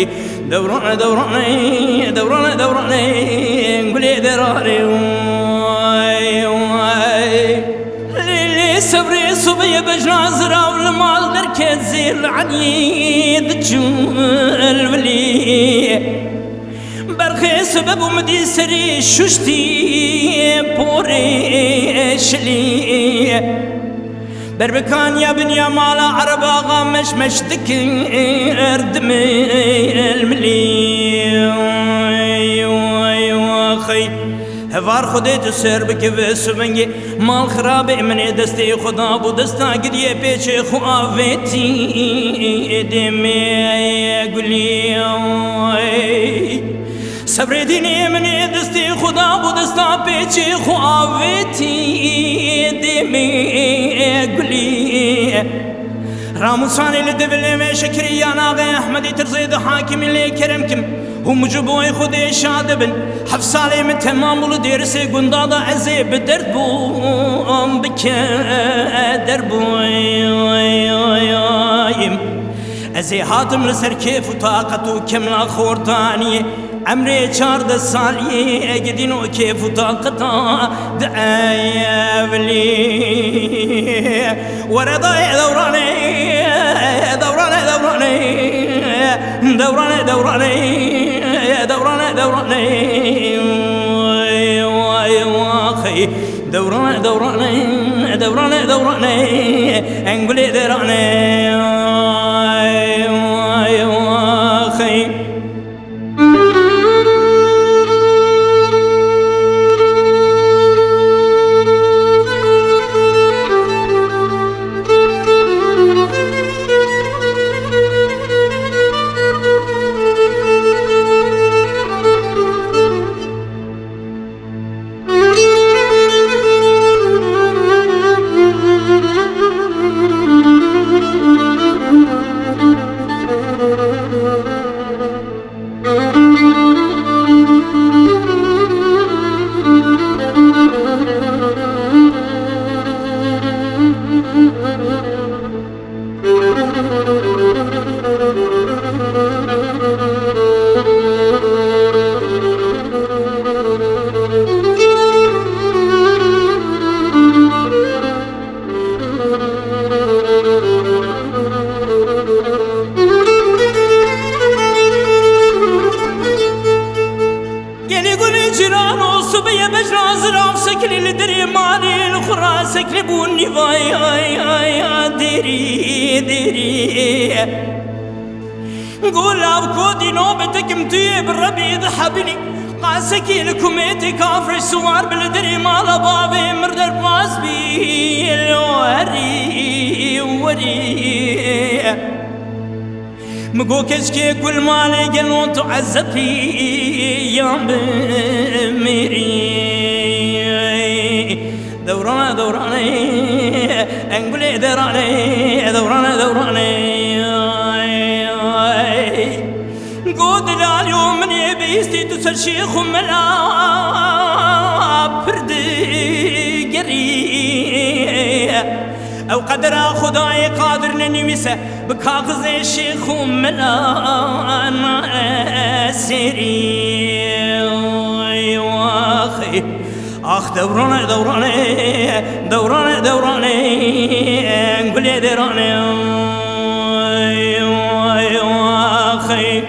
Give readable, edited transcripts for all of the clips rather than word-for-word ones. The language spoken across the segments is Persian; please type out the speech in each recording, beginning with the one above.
خي دوراني دوراني دوراني دوراني نقولي دراري صبري صبي بجنازرة والمال دركت زير عنيد تجول ولي برخي سبب ومدي سري ششتي بوري شلي بربكان يا بنيا مالا عربا غامش مشتك اردمي الملي خي هفار خودت سر بکه سبنگی مال خراب من دستی خدا بو دستا گریه پیچ خواهتی دمی گلی صبر دینی من دستی خدا بو دستا پیچ خواهتی دمی گلی راموساني لدبل ما شكري يا ناغي احمدي ترزيد حاكم اللي كرمكم هم جبوي خذي شادبن حفصالي من تمام ولديرسي قنداضة عزي بدرد بوم بك دربوي ازي هاتم لسر كيف وطاقته كملا خورتاني عمري شارد السالي اجدينو كيف وطاقته دعايا بلي ورضاي دوراني دوراني دوراني دوراني دوراني دوراني دوراني واخي دوراني دوراني دوراني دوراني انقولي دراني واخي صبي بجراز راف سكلي لدري مالي الخرا سكلي بوني واي اي ديري ديري قول ابكو دي نوبتك متي بالربي ذحبني قاسكي لكم ايتي كافر سوار بالدري مال بابي مردر باز بي الوري وري مقو كشكي كل مالي قلون تعذبي يا بميري دوراني دوراني انقولي دراني دوراني دوراني قود اليوم من يبيستي تسر شيخ ملا بردي قري او قدر خداي قادر ننمسه بكاغز الشيخ ملا سيري واخي اخ دوراني دوراني دوراني دوراني نقولي دراني واخي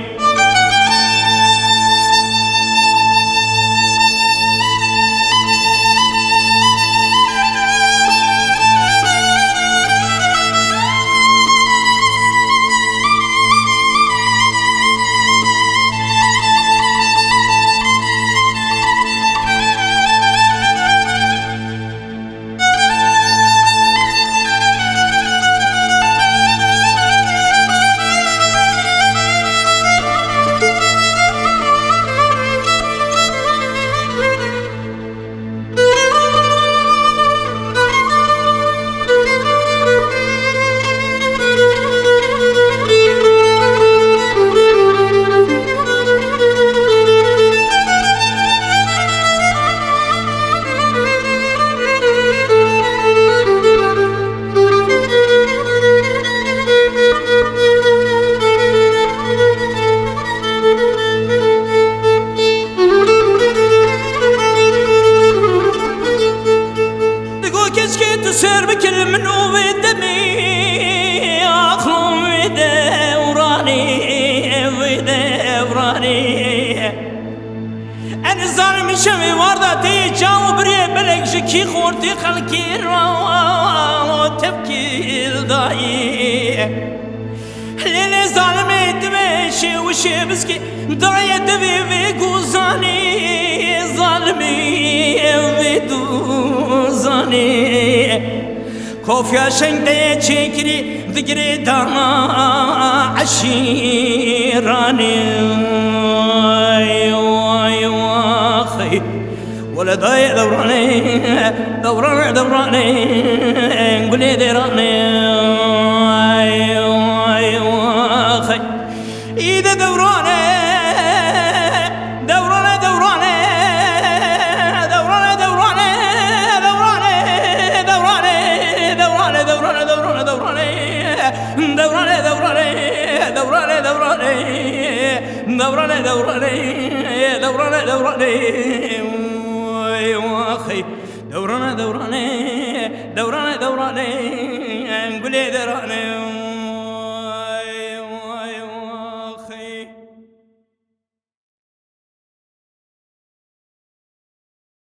شوي وردة تيجاو بري بلك جكي خورتي خلكي رو تبكي الضاي ليلي ظالمي تمشي وشي بسكي ضاية دبي في قوزاني ظالمي في دوزاني كوفيا شنطة تشكري ذكري دانا عشيراني ولا ضايع دوراني دوراني دوراني نقولي ديراني خي إذا دوراني دوراني دوراني دوراني دوراني دوراني دوراني دوراني دوراني دوراني دوراني دوراني دوراني دوراني دوراني دوراني دوراني دوراني واخي دوراني دوراني دوراني دوراني نقولي دوراني